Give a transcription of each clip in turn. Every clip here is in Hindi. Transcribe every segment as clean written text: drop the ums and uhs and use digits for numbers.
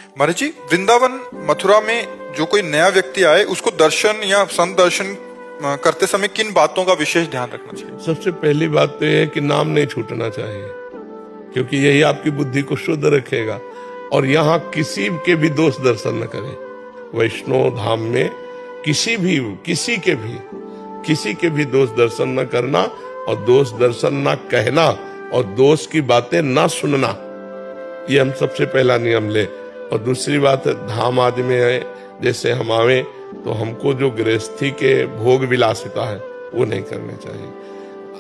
महाराज जी, वृंदावन मथुरा में जो कोई नया व्यक्ति आए उसको दर्शन या संत दर्शन करते समय किन बातों का विशेष ध्यान रखना चाहिए? सबसे पहली बात तो यह है कि नाम नहीं छूटना चाहिए, क्योंकि यही आपकी बुद्धि को शुद्ध रखेगा। और यहाँ किसी के भी दोष दर्शन न करें। वैष्णव धाम में किसी के भी दोष दर्शन न करना, और दोष दर्शन न कहना, और दोष की बातें न सुनना, ये हम सबसे पहला नियम ले। और दूसरी बात, धाम आदि में है जैसे हम आवे तो हमको जो गृहस्थी के भोग विलासिता है वो नहीं करने चाहिए।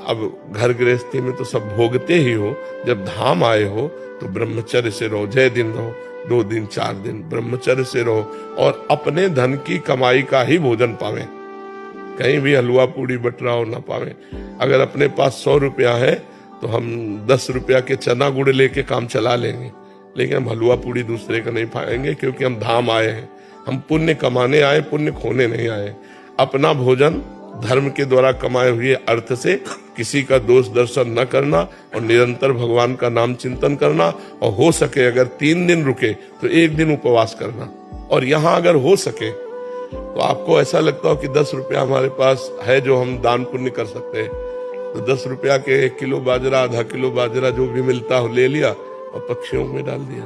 अब घर गृहस्थी में तो सब भोगते ही हो, जब धाम आए हो तो ब्रह्मचर्य से रहो। 6 दिन रहो, 2 दिन 4 दिन ब्रह्मचर्य से रहो, और अपने धन की कमाई का ही भोजन पावे। कहीं भी हलवा पूड़ी बटरा हो ना पावे। अगर अपने पास 100 रुपया है तो हम 10 रुपया के चना गुड़ लेके काम चला लेंगे, लेकिन हम हलवा पूड़ी दूसरे का नहीं पाएंगे, क्योंकि हम धाम आए हैं। हम पुण्य कमाने आए, पुण्य खोने नहीं आए। अपना भोजन धर्म के द्वारा कमाए हुए अर्थ से किसी का दोष दर्शन न करना, और निरंतर भगवान का नाम चिंतन करना। और हो सके अगर 3 दिन रुके तो 1 दिन उपवास करना। और यहाँ अगर हो सके तो आपको ऐसा लगता हो कि 10 रुपया हमारे पास है जो हम दान पुण्य कर सकते हैं, तो 10 रुपया के 1 किलो बाजरा, आधा किलो बाजरा जो भी मिलता हो ले लिया और पक्षियों में डाल दिया,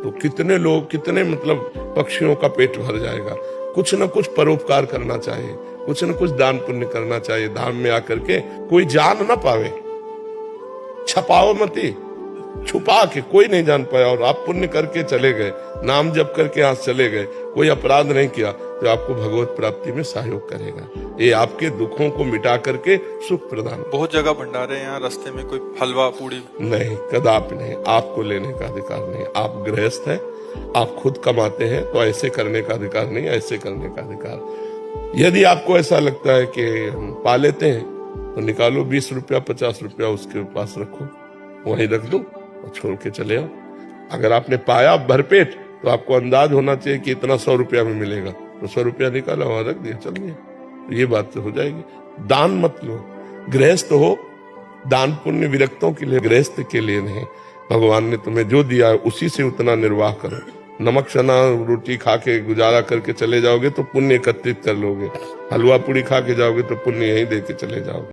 तो कितने लोग, कितने मतलब पक्षियों का पेट भर जाएगा। कुछ न कुछ परोपकार करना चाहिए, कुछ न कुछ दान पुण्य करना चाहिए। धाम में आकर के कोई जान ना पावे, छपाओ मती, छुपा के कोई नहीं जान पाया, और आप पुण्य करके चले गए, नाम जप करके यहाँ चले गए, कोई अपराध नहीं किया, तो आपको भगवत प्राप्ति में सहयोग करेगा। ये आपके दुखों को मिटा करके सुख प्रदान। बहुत जगह भंडारे हैं, यहाँ रास्ते में कोई हलवा पूड़ी नहीं, कदापि नहीं। आपको लेने का अधिकार नहीं। आप गृहस्थ हैं, आप खुद कमाते हैं, तो ऐसे करने का अधिकार नहीं, ऐसे करने का अधिकार। यदि आपको ऐसा लगता है कि हम पा लेते हैं तो निकालो 20 रुपया 50 रुपया उसके पास रखो, वहीं रख दो और छोड़ के चले आओ। अगर आपने पाया भरपेट तो आपको अंदाज होना चाहिए कि इतना 100 रुपया में मिलेगा, तो 100 रुपया निकाला वहां रख दिया, चल दिया, तो ये बात तो हो जाएगी। दान मत लो। गृहस्थ हो, दान पुण्य विरक्तों के लिए, गृहस्थ के लिए नहीं। भगवान ने तुम्हें जो दिया है उसी से उतना निर्वाह करो। नमक चना रोटी खा के गुजारा करके चले जाओगे तो पुण्य एकत्रित कर लोगे। हलवा पूड़ी खा के जाओगे तो पुण्य यहीं दे के चले जाओगे।